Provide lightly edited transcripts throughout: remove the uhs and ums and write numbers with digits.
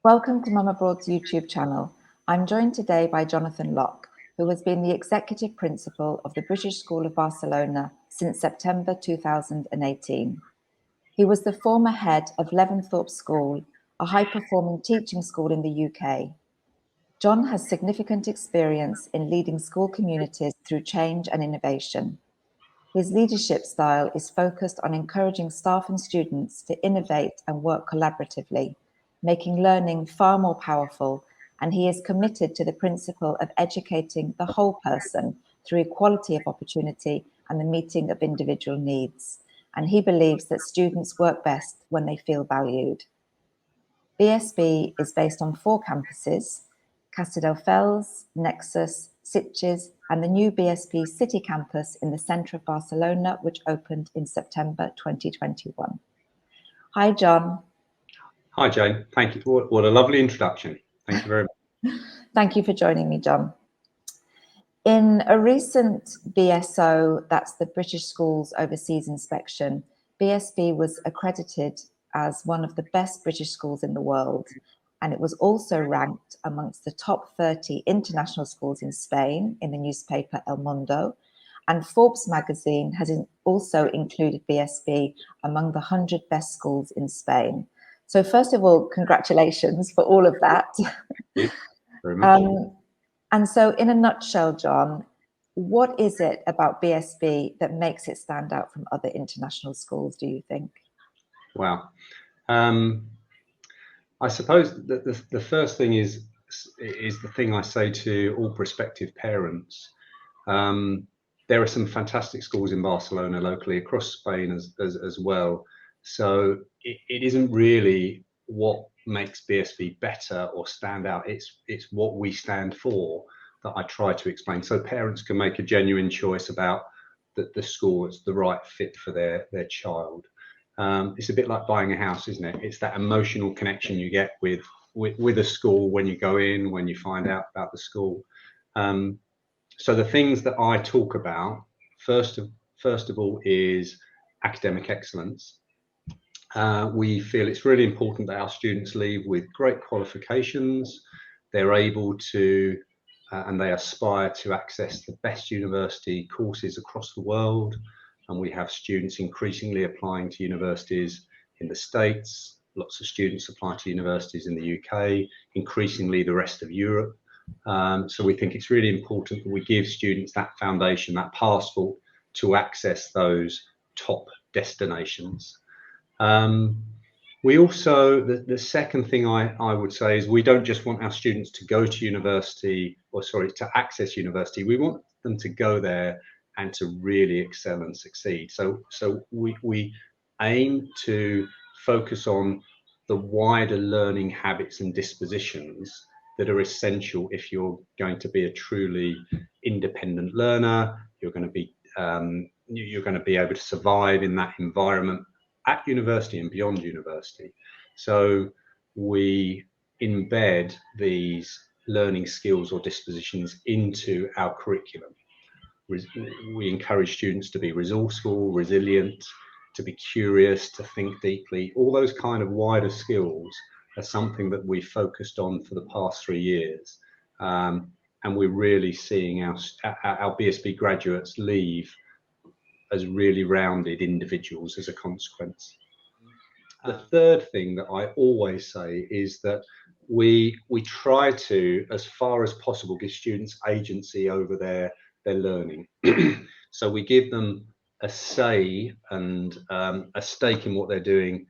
Welcome to Mum Abroad's YouTube channel. I'm joined today by Jonathan Locke, who has been the Executive Principal of the British School of Barcelona since September 2018. He was the former head of Leaventhorpe School, a high-performing teaching school in the UK. John has significant experience in leading school communities through change and innovation. His leadership style is focused on encouraging staff and students to innovate and work collaboratively, making learning far more powerful, and he is committed to the principle of educating the whole person through equality of opportunity and the meeting of individual needs. And he believes that students work best when they feel valued. BSB is based on 4 campuses: Castelldefels, Nexus, Sitges, and the new BSB City Campus in the centre of Barcelona, which opened in September 2021. Hi, John. Hi, Jane. Thank you. What a lovely introduction. Thank you very much. Thank you for joining me, John. In a recent BSO, that's the British Schools Overseas Inspection, BSB was accredited as one of the best British schools in the world, and it was also ranked amongst the top 30 international schools in Spain in the newspaper El Mundo, and Forbes magazine has also included BSB among the 100 best schools in Spain. So first of all, congratulations for all of that. Thank you very much. And so in a nutshell, John, what is it about BSB that makes it stand out from other international schools, do you think? Wow. I suppose that the first thing is the thing I say to all prospective parents. There are some fantastic schools in Barcelona locally, across Spain as well. So it isn't really what makes BSB better or stand out. It's what we stand for that I try to explain, so parents can make a genuine choice about the school that's the right fit for their child. It's a bit like buying a house, isn't it? It's that emotional connection you get with a school when you go in, when you find out about the school. So the things that I talk about, first of all, is academic excellence. We feel it's really important that our students leave with great qualifications. They're able to, and they aspire to access the best university courses across the world. And we have students increasingly applying to universities in the States. Lots of students apply to universities in the UK, increasingly the rest of Europe. So we think it's really important that we give students that foundation, that passport to access those top destinations. We also, the second thing I would say is we don't just want our students to go to university, to access university. We want them to go there and to really excel and succeed. So we aim to focus on the wider learning habits and dispositions that are essential if you're going to be a truly independent learner. You're going to be able to survive in that environment at university and beyond university. So we embed these learning skills or dispositions into our curriculum. We encourage students to be resourceful, resilient, to be curious, to think deeply. All those kind of wider skills are something that we focused on for the past 3 years. And we're really seeing our BSB graduates leave as really rounded individuals as a consequence. The third thing that I always say is that we try to, as far as possible, give students agency over their learning. So we give them a say and a stake in what they're doing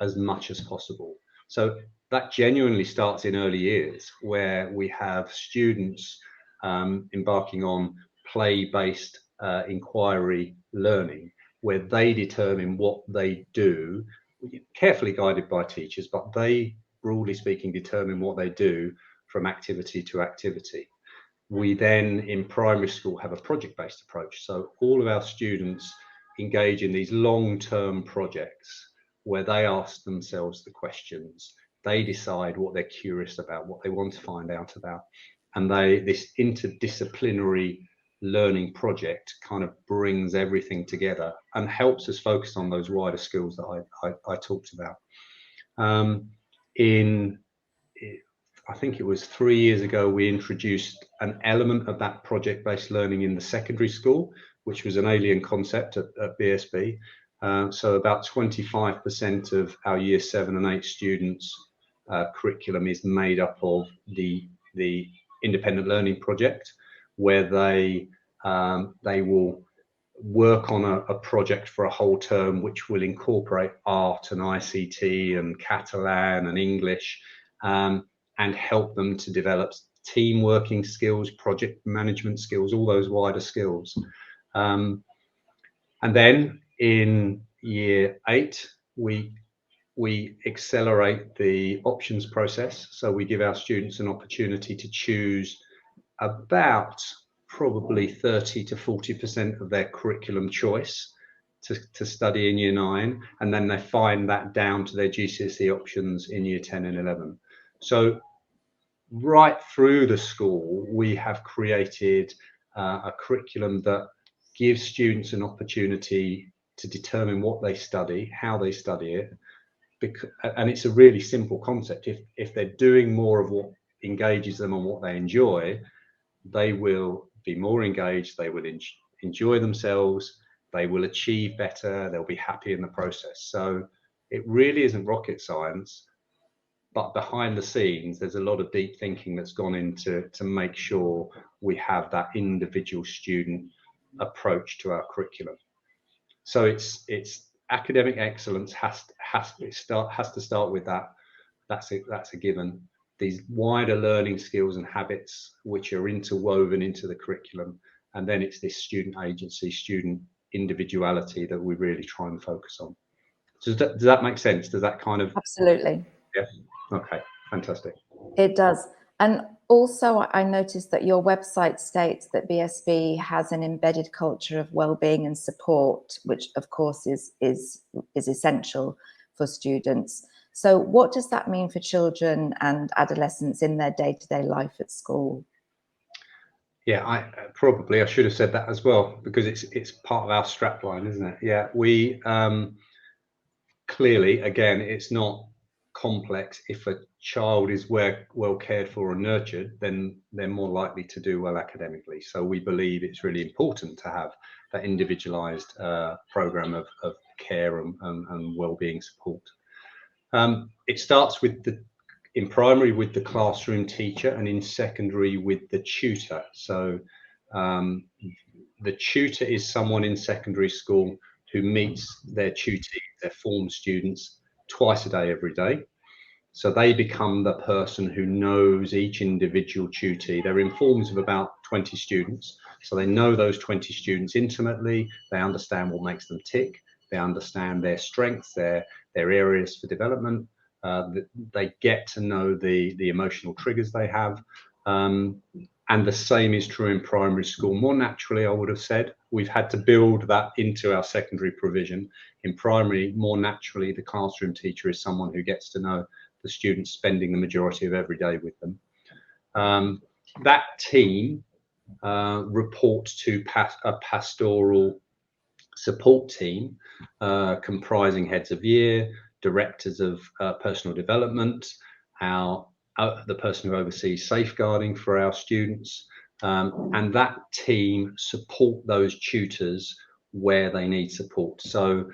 as much as possible. So that genuinely starts in early years, where we have students embarking on play-based inquiry learning, where they determine what they do, carefully guided by teachers, but they, broadly speaking, determine what they do from activity to activity. We then, in primary school, have a project-based approach. So all of our students engage in these long-term projects where they ask themselves the questions, they decide what they're curious about, what they want to find out about, and this interdisciplinary learning project kind of brings everything together and helps us focus on those wider skills that I talked about. In I think it was 3 years ago, we introduced an element of that project-based learning in the secondary school, which was an alien concept at BSB. So about 25% of our year 7 and 8 students' curriculum is made up of the independent learning project, where they will work on a project for a whole term, which will incorporate art and ICT and Catalan and English, and help them to develop team working skills, project management skills, all those wider skills. And then in year 8, we accelerate the options process. So we give our students an opportunity to choose about probably 30 to 40% of their curriculum choice to study in year 9, and then they find that down to their GCSE options in year 10 and 11. So right through the school, we have created a curriculum that gives students an opportunity to determine what they study, how they study it, and it's a really simple concept. If they're doing more of what engages them and what they enjoy, they will be more engaged, they will enjoy themselves, they will achieve better, they'll be happy in the process. So it really isn't rocket science, but behind the scenes, there's a lot of deep thinking that's gone into to make sure we have that individual student approach to our curriculum. So it's academic excellence has to start with that. That's a given. These wider learning skills and habits which are interwoven into the curriculum, and then it's this student agency, student individuality that we really try and focus on. So does that make sense? Does that kind of... Absolutely. Yeah. Okay, fantastic. It does. And also, I noticed that your website states that BSB has an embedded culture of well-being and support, which of course is essential for students. So what does that mean for children and adolescents in their day-to-day life at school? Yeah, I should have said that as well, because it's part of our strapline, isn't it? Yeah, we clearly, again, it's not complex. If a child is well cared for and nurtured, then they're more likely to do well academically. So we believe it's really important to have that individualized program of care and well-being support. It starts in primary with the classroom teacher, and in secondary with the tutor. So the tutor is someone in secondary school who meets their tutees, their form students, twice a day, every day. So they become the person who knows each individual tutee. They're in forms of about 20 students. So they know those 20 students intimately. They understand what makes them tick. They understand their strengths, their areas for development. They get to know the emotional triggers they have. And the same is true in primary school. More naturally, I would have said, we've had to build that into our secondary provision. In primary, more naturally, the classroom teacher is someone who gets to know the students spending the majority of every day with them. That team reports to a pastoral support team comprising heads of year, directors of personal development, the person who oversees safeguarding for our students, and that team support those tutors where they need support. So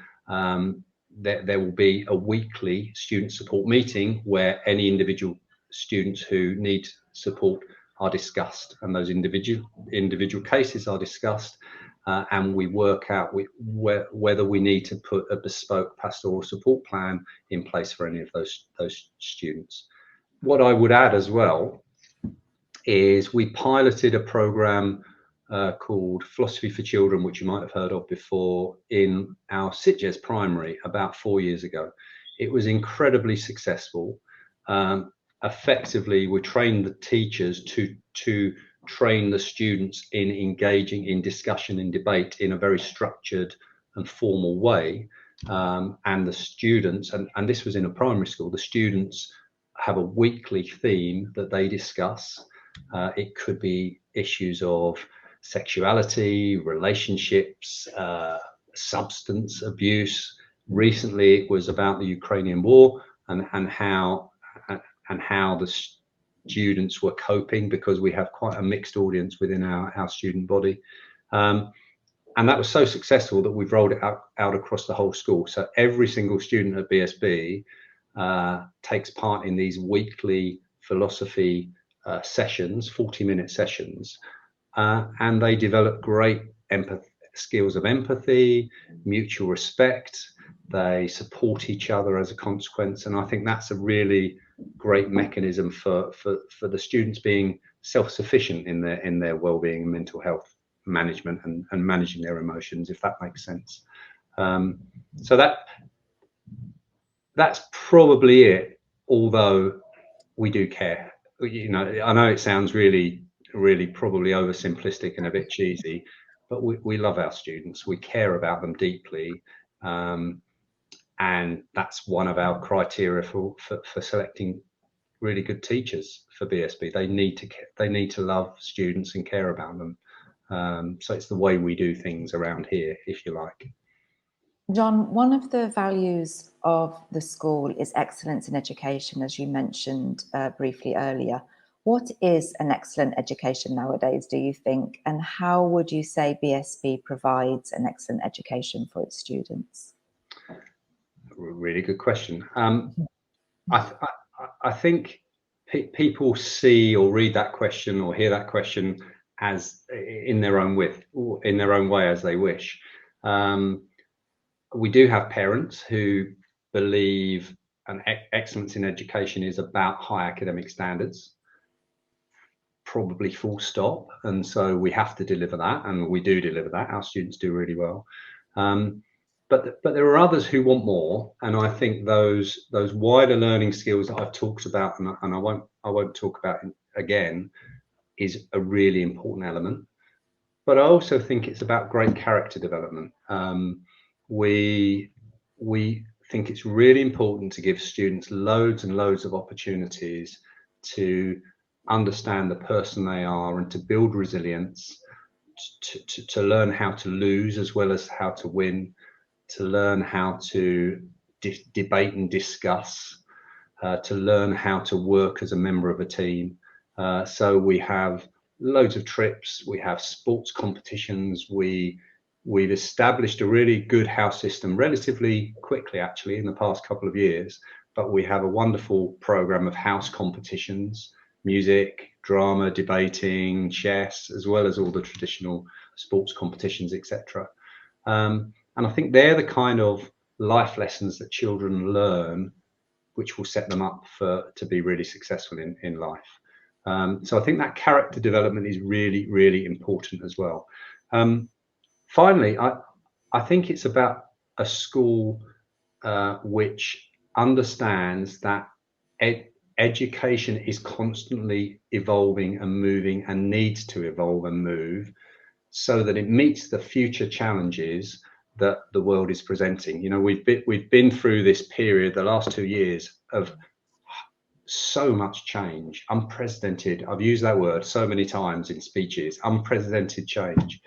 there will be a weekly student support meeting where any individual students who need support are discussed, and those individual cases are discussed, and we work out whether we need to put a bespoke pastoral support plan in place for any of those students. What I would add as well is we piloted a program called Philosophy for Children, which you might have heard of before, in our Sitges primary about 4 years ago. It was incredibly successful. Effectively, we trained the teachers to train the students in engaging in discussion and debate in a very structured and formal way. And the students, and this was in a primary school, the students have a weekly theme that they discuss. It could be issues of sexuality, relationships, substance abuse. Recently, it was about the Ukrainian war and how and how the students were coping, because we have quite a mixed audience within our student body. And that was so successful that we've rolled it out across the whole school. So every single student at BSB takes part in these weekly philosophy sessions, 40-minute sessions, and they develop great skills of empathy, mutual respect. They support each other as a consequence, and I think that's a really great mechanism for the students being self-sufficient in their well-being and mental health management and managing their emotions, if that makes sense. So that's probably it, although we do care. You know, I know it sounds really probably oversimplistic and a bit cheesy, but we love our students, we care about them deeply, and that's one of our criteria for selecting really good teachers for BSB. They need to love students and care about them. So it's the way we do things around here, if you like. John, one of the values of the school is excellence in education, as you mentioned briefly earlier. What is an excellent education nowadays, do you think? And how would you say BSB provides an excellent education for its students? Really good question. I think people see or read that question or hear that question as in their own way as they wish. We do have parents who believe an excellence in education is about high academic standards, probably full stop, and so we have to deliver that, and we do deliver that. Our students do really well, but there are others who want more, and I think those wider learning skills that I've talked about, and I won't talk about again, is a really important element. But I also think it's about great character development. We think it's really important to give students loads and loads of opportunities to understand the person they are and to build resilience, to learn how to lose as well as how to win, to learn how to debate and discuss, to learn how to work as a member of a team. So we have loads of trips, we have sports competitions, we've established a really good house system relatively quickly, actually, in the past couple of years, but we have a wonderful program of house competitions, music, drama, debating, chess, as well as all the traditional sports competitions, etc. And I think they're the kind of life lessons that children learn, which will set them up to be really successful in life. So I think that character development is really, really important as well. Finally, I think it's about a school which understands that education is constantly evolving and moving and needs to evolve and move so that it meets the future challenges that the world is presenting. You know, we've been through this period, the last 2 years, of so much change, unprecedented. I've used that word so many times in speeches, unprecedented change.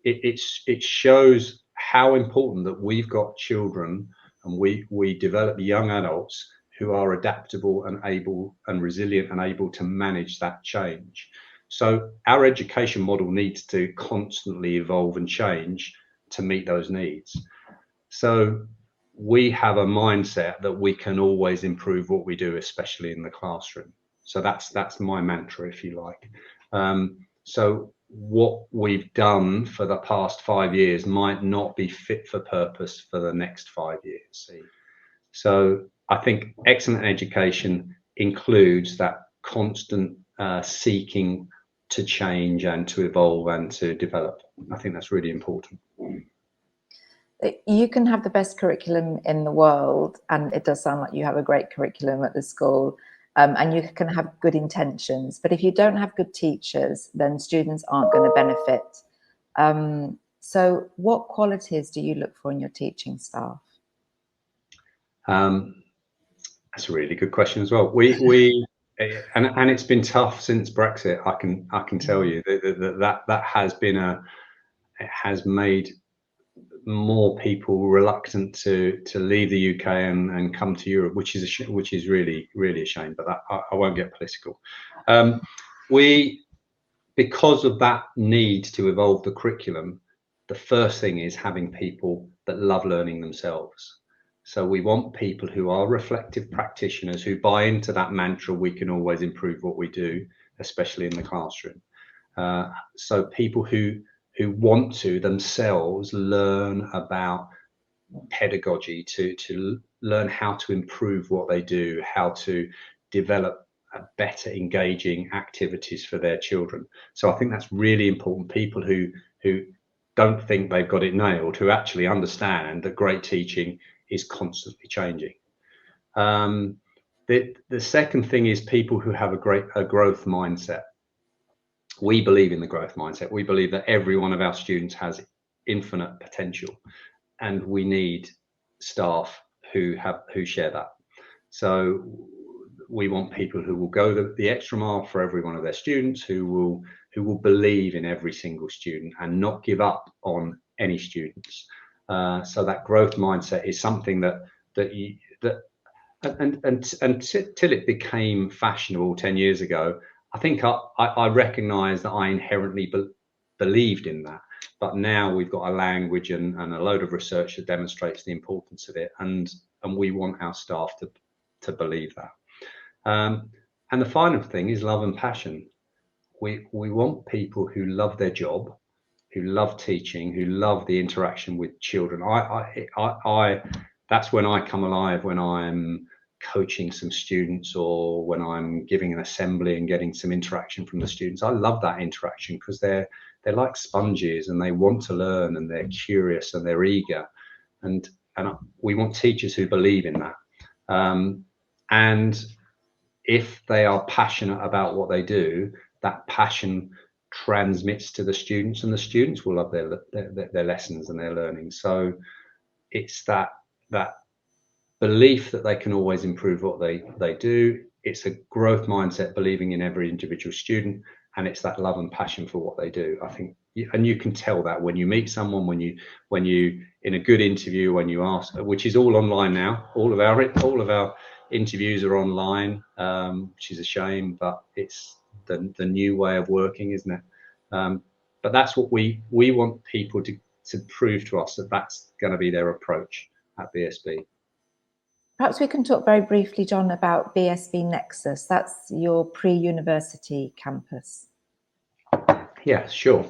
It shows how important that we've got children and we develop young adults who are adaptable and able and resilient and able to manage that change. So our education model needs to constantly evolve and change to meet those needs. So we have a mindset that we can always improve what we do, especially in the classroom. So that's my mantra, if you like. So what we've done for the past 5 years might not be fit for purpose for the next 5 years. So I think excellent education includes that constant seeking to change and to evolve and to develop. I think that's really important. You can have the best curriculum in the world, and it does sound like you have a great curriculum at the school, and you can have good intentions, but if you don't have good teachers, then students aren't going to benefit. So what qualities do you look for in your teaching staff? That's a really good question as well. And it's been tough since Brexit. I can tell you that has been it has made more people reluctant to leave the UK and come to Europe, which is really a shame. But I won't get political. Because of that need to evolve the curriculum, the first thing is having people that love learning themselves. So we want people who are reflective practitioners who buy into that mantra, we can always improve what we do, especially in the classroom. So people who want to themselves learn about pedagogy, to learn how to improve what they do, how to develop better engaging activities for their children. So I think that's really important. People who don't think they've got it nailed, who actually understand that great teaching is constantly changing. The second thing is people who have a growth mindset. We believe in the growth mindset. We believe that every one of our students has infinite potential, and we need staff who share that. So we want people who will go the extra mile for every one of their students, who will believe in every single student and not give up on any students. So that growth mindset is something till it became fashionable 10 years ago. I think I recognised that I inherently believed in that, but now we've got a language and a load of research that demonstrates the importance of it, and we want our staff to believe that. And the final thing is love and passion. We want people who love their job, who love teaching, who love the interaction with children. That's when I come alive, when I'm coaching some students or when I'm giving an assembly and getting some interaction from the students. I love that interaction because they're like sponges and they want to learn and they're curious and they're eager, and we want teachers who believe in that. And if they are passionate about what they do, that passion transmits to the students, and the students will love their lessons and their learning. So it's that belief that they can always improve what they do. It's a growth mindset, believing in every individual student, and it's that love and passion for what they do. I think, and you can tell that when you meet someone, when you in a good interview, when you ask, which is all online now. All of our interviews are online, which is a shame, but it's the new way of working, isn't it? But that's what we want people to prove to us, that that's going to be their approach at BSB. Perhaps we can talk very briefly, John, about BSB Nexus. That's your pre-university campus. Yeah, sure.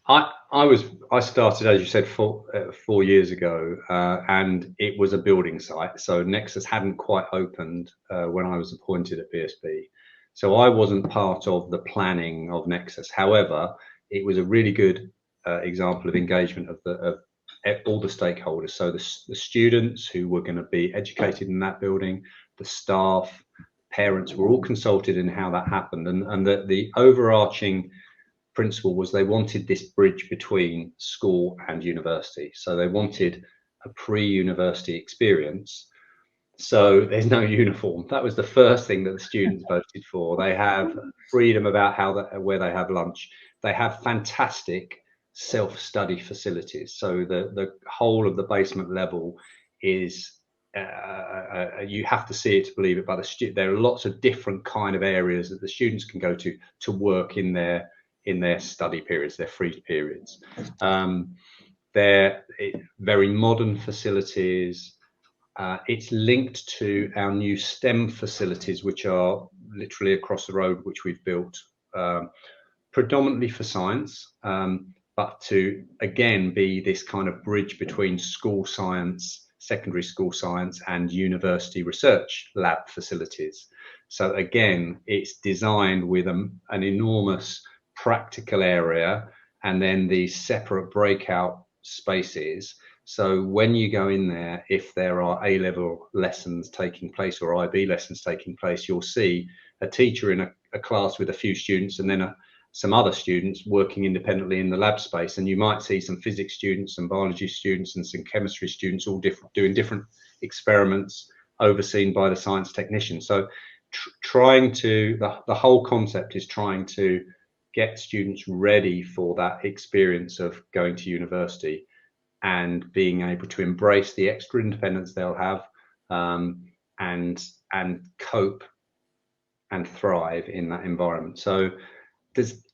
I started, as you said, 4 years ago, and it was a building site. So Nexus hadn't quite opened when I was appointed at BSB. So I wasn't part of the planning of Nexus. However, it was a really good example of engagement of all the stakeholders. So the students who were going to be educated in that building, the staff, parents were all consulted in how that happened. And the overarching principle was they wanted this bridge between school and university. So they wanted a pre-university experience. So there's no uniform. That was the first thing that the students voted for. They have freedom about where they have lunch. They have fantastic self-study facilities. So the whole of the basement level is, you have to see it to believe it, but there are lots of different kind of areas that the students can go to work in their study periods, their free periods. They're very modern facilities. It's linked to our new STEM facilities, which are literally across the road, which we've built predominantly for science, but to again be this kind of bridge between school science, secondary school science, and university research lab facilities. So again, it's designed with an enormous practical area and then these separate breakout spaces. So when you go in there, if there are A-level lessons taking place or IB lessons taking place, you'll see a teacher in a class with a few students and then some other students working independently in the lab space. And you might see some physics students, some biology students and some chemistry students all doing different experiments overseen by the science technician. So the whole concept is trying to get students ready for that experience of going to university and being able to embrace the extra independence they'll have, and cope and thrive in that environment. So there's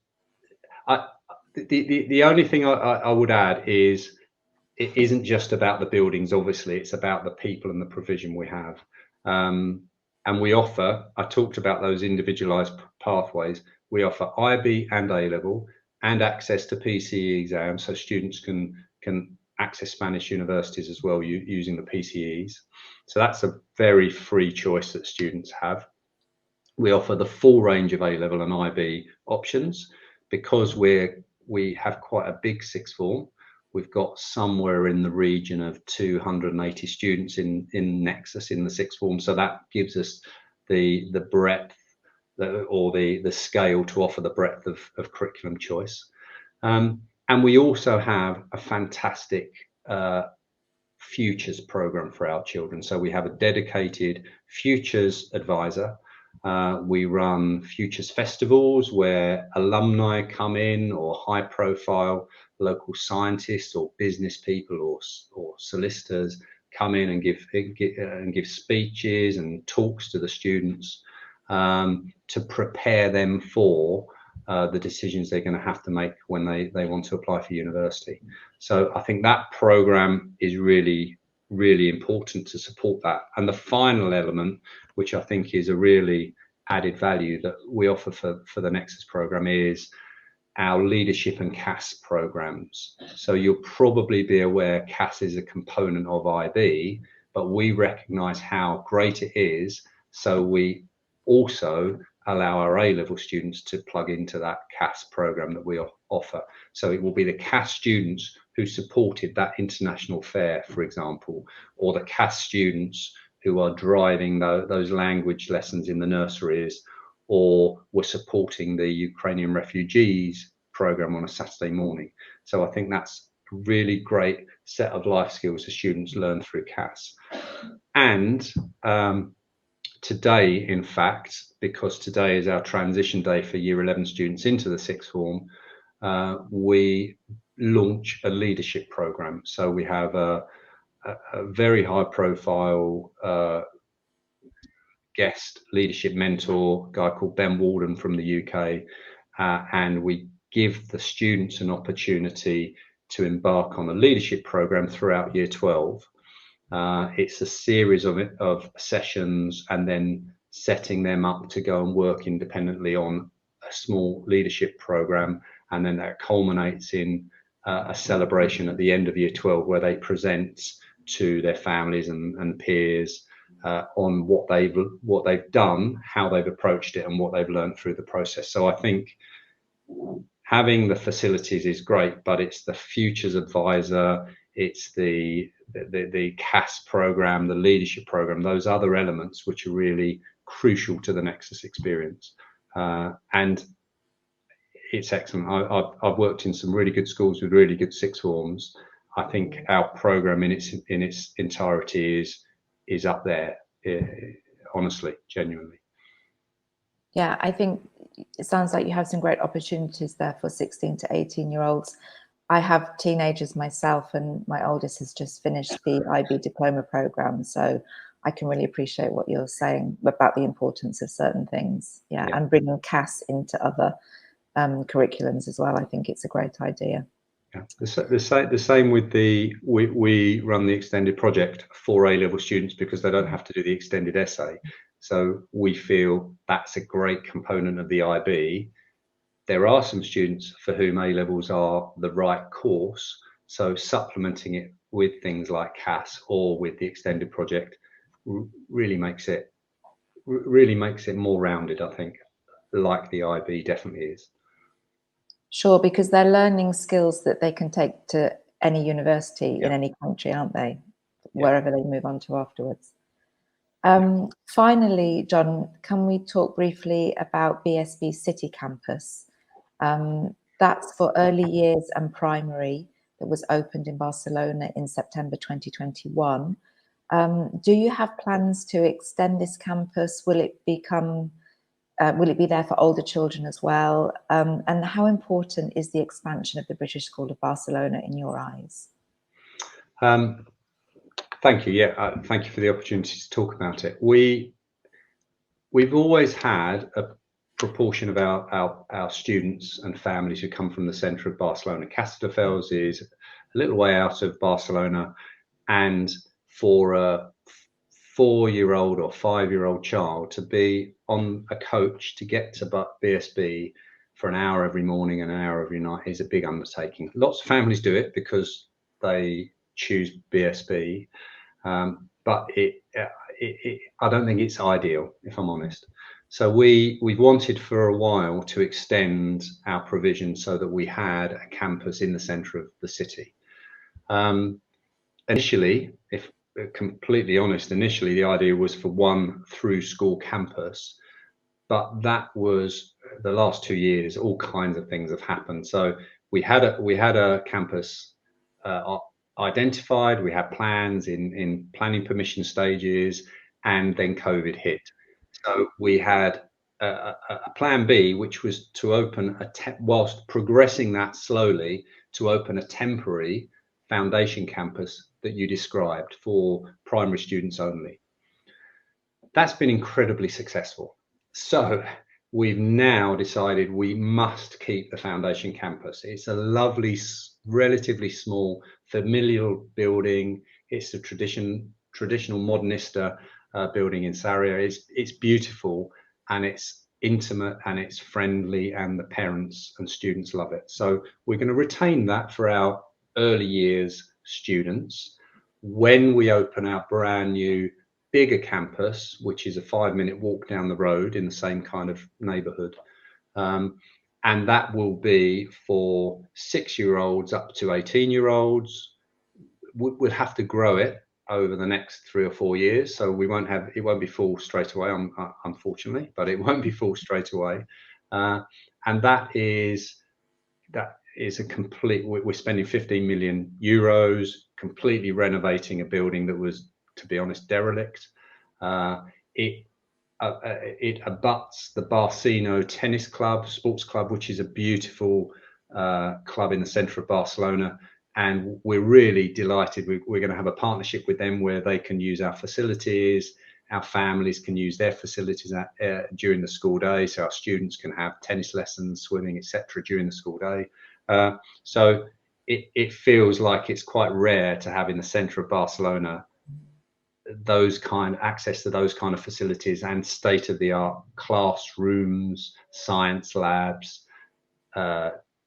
the only thing I would add is it isn't just about the buildings. Obviously, it's about the people and the provision we have. And we offer, I talked about those individualized pathways. We offer IB and A level and access to PCE exams, so students can access Spanish universities as well using the PCEs. So that's a very free choice that students have. We offer the full range of A level and IB options because we have quite a big sixth form. We've got somewhere in the region of 280 students in Nexus in the sixth form. So that gives us the breadth or the scale to offer the breadth of curriculum choice. And we also have a fantastic futures program for our children. So we have a dedicated futures advisor. We run futures festivals where alumni come in, or high profile local scientists or business people or solicitors come in and give speeches and talks to the students to prepare them for the decisions they're going to have to make when they want to apply for university. So I think that program is really, really important to support that. And the final element, which I think is a really added value that we offer for the Nexus program, is our leadership and CAS programs. So you'll probably be aware CAS is a component of IB, but we recognize how great it is. So we also allow our A-level students to plug into that CAS program that we offer. So it will be the CAS students who supported that international fair, for example, or the CAS students who are driving those language lessons in the nurseries, or were supporting the Ukrainian refugees program on a Saturday morning. So I think that's a really great set of life skills the students learn through CAS. And today, in fact, because today is our transition day for Year 11 students into the sixth form, we launch a leadership program. So we have a very high profile guest leadership mentor, a guy called Ben Walden from the UK, and we give the students an opportunity to embark on a leadership program throughout Year 12. It's a series of sessions and then setting them up to go and work independently on a small leadership program, and then that culminates in a celebration at the end of Year 12 where they present to their families and peers on what they've done, how they've approached it, and what they've learned through the process. So I think having the facilities is great, but it's the futures advisor, it's the CAS program, the leadership program, those other elements which are really crucial to the Nexus experience. And it's excellent. I've worked in some really good schools with really good sixth forms. I think our program in its entirety is up there, honestly, genuinely. Yeah, I think it sounds like you have some great opportunities there for 16 to 18-year-olds. I have teenagers myself, and my oldest has just finished the IB Diploma program, so I can really appreciate what you're saying about the importance of certain things. Yeah. And bringing CAS into other curriculums as well. I think it's a great idea. Yeah. The same with we run the extended project for A-level students because they don't have to do the extended essay. So we feel that's a great component of the IB. There are some students for whom A-levels are the right course. So supplementing it with things like CAS or with the extended project really makes it more rounded, I think, like the IB definitely is. Sure, because they're learning skills that they can take to any university in any country, aren't they? Wherever they move on to afterwards. Finally, John, can we talk briefly about BSB City Campus? That's for early years and primary, that was opened in Barcelona in September 2021. Do you have plans to extend this campus? Will it become Will it be there for older children as well? And how important is the expansion of the British School of Barcelona in your eyes? Thank you. Yeah, thank you for the opportunity to talk about it. We've always had a proportion of our students and families who come from the centre of Barcelona. Castelldefels is a little way out of Barcelona, and for a 4-year-old or 5-year-old child to be on a coach to get to BSB for an hour every morning and an hour every night is a big undertaking. Lots of families do it because they choose BSB, but I don't think it's ideal, if I'm honest. So we've wanted for a while to extend our provision so that we had a campus in the centre of the city. Initially, if completely honest, initially the idea was for one through school campus, but that was the last 2 years. All kinds of things have happened. So we had a campus identified. We had plans in planning permission stages, and then COVID hit. So we had a plan B, which was to open whilst progressing that slowly, to open a temporary foundation campus that you described for primary students only. That's been incredibly successful. So we've now decided we must keep the foundation campus. It's a lovely, relatively small, familial building. It's a traditional modernista building in Sarria. It's beautiful, and it's intimate, and it's friendly, and the parents and students love it. So we're going to retain that for our early years students. When we open our brand new bigger campus, which is a 5-minute walk down the road in the same kind of neighborhood, and that will be for 6-year-olds up to 18-year-olds. We'll have to grow it over the next 3 or 4 years, so it won't be full straight away, unfortunately, but it won't be full straight away. And that is a complete, we're spending 15 million euros completely renovating a building that was, to be honest, derelict. It abuts the Barcino Tennis Club, sports club, which is a beautiful club in the centre of Barcelona. And we're really delighted. We're going to have a partnership with them where they can use our facilities. Our families can use their facilities during the school day. So our students can have tennis lessons, swimming, etc. during the school day. So it feels like it's quite rare to have in the centre of Barcelona access to those kind of facilities and state-of-the-art classrooms, science labs,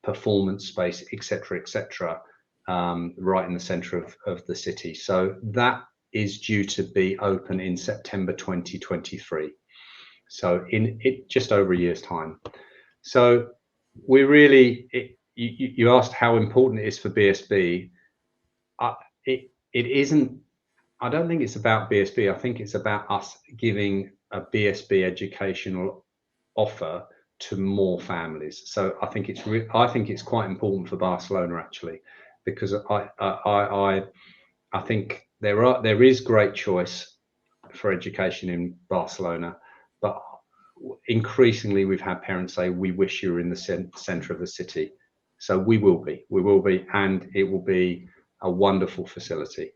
performance space, etc., right in the centre of the city. So that is due to be open in September 2023. So in just over a year's time. So we really, you asked how important it is for BSB. It isn't. I don't think it's about BSB. I think it's about us giving a BSB educational offer to more families. So I think it's quite important for Barcelona, actually, because I think there is great choice for education in Barcelona, but increasingly we've had parents say, we wish you were in the centre of the city. So we will be, and it will be a wonderful facility.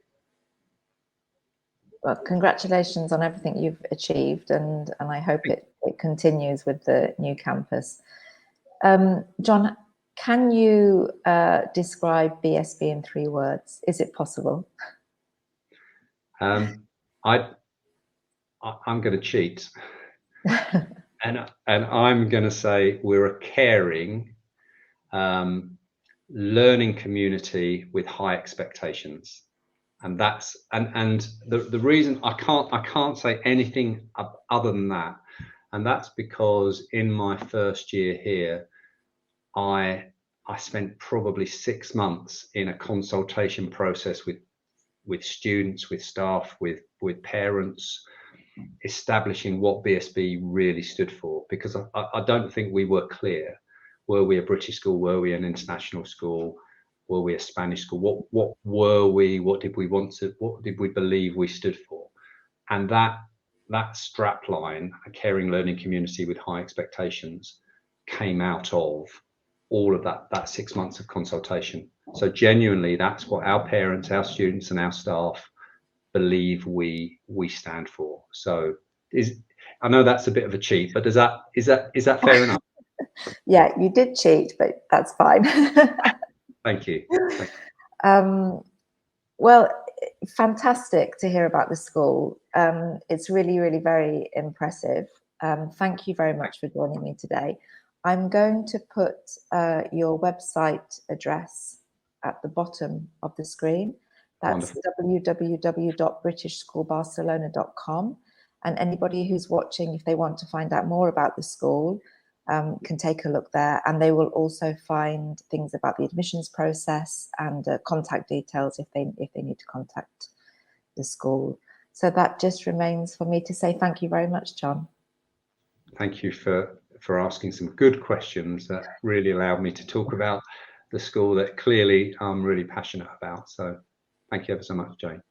Well, congratulations on everything you've achieved, and I hope it continues with the new campus. John, can you describe BSB in 3 words? Is it possible? I'm going to cheat, and I'm going to say we're a caring, learning community with high expectations. And that's and the reason I can't say anything other than that, and that's because in my first year here, I spent probably 6 months in a consultation process with students, with staff, with parents, establishing what BSB really stood for, because I don't think we were clear. Were we a British school? Were we an international school? Were we a Spanish school? What were we? What did we want to? What did we believe we stood for? And that that strap line, a caring learning community with high expectations, came out of all of that 6 months of consultation. So genuinely, that's what our parents, our students, and our staff believe we stand for. So I know that's a bit of a cheat, but is that fair enough? Yeah, you did cheat, but that's fine. Thank you. Well, fantastic to hear about the school. It's really, really very impressive. Thank you very much for joining me today. I'm going to put your website address at the bottom of the screen. That's www.britishschoolbarcelona.com. And anybody who's watching, if they want to find out more about the school, can take a look there, and they will also find things about the admissions process and contact details if they need to contact the school. So that just remains for me to say thank you very much, John. Thank you for asking some good questions that really allowed me to talk about the school that clearly I'm really passionate about. So thank you ever so much, Jane.